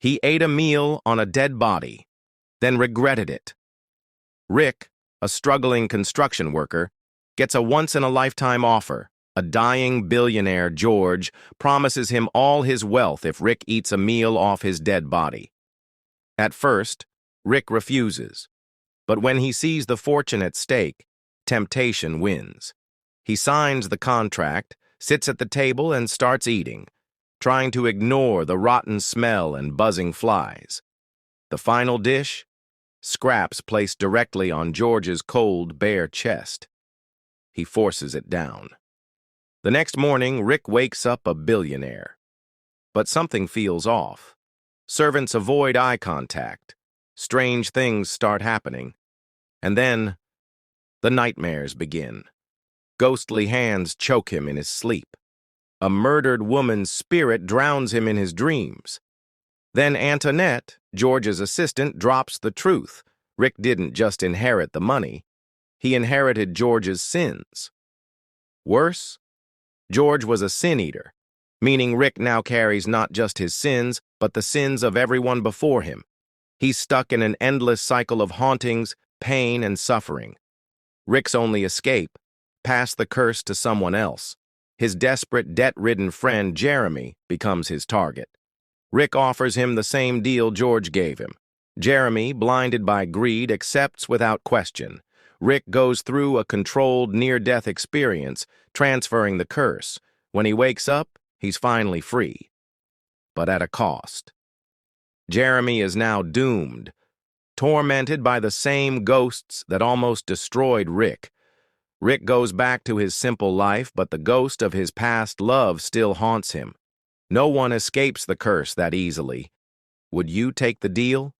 He ate a meal on a dead body, then regretted it. Rick, a struggling construction worker, gets a once-in-a-lifetime offer. A dying billionaire, George, promises him all his wealth if Rick eats a meal off his dead body. At first, Rick refuses, but when he sees the fortune at stake, temptation wins. He signs the contract, sits at the table, and starts eating, trying to ignore the rotten smell and buzzing flies. The final dish? Scraps placed directly on George's cold, bare chest. He forces it down. The next morning, Rick wakes up a billionaire. But something feels off. Servants avoid eye contact. Strange things start happening. And then, the nightmares begin. Ghostly hands choke him in his sleep. A murdered woman's spirit drowns him in his dreams. Then Antoinette, George's assistant, drops the truth. Rick didn't just inherit the money. He inherited George's sins. Worse, George was a sin-eater, meaning Rick now carries not just his sins, but the sins of everyone before him. He's stuck in an endless cycle of hauntings, pain, and suffering. Rick's only escape: pass the curse to someone else. His desperate, debt-ridden friend, Jeremy, becomes his target. Rick offers him the same deal George gave him. Jeremy, blinded by greed, accepts without question. Rick goes through a controlled, near-death experience, transferring the curse. When he wakes up, he's finally free. But at a cost. Jeremy is now doomed, tormented by the same ghosts that almost destroyed Rick. Rick goes back to his simple life, but the ghost of his past love still haunts him. No one escapes the curse that easily. Would you take the deal?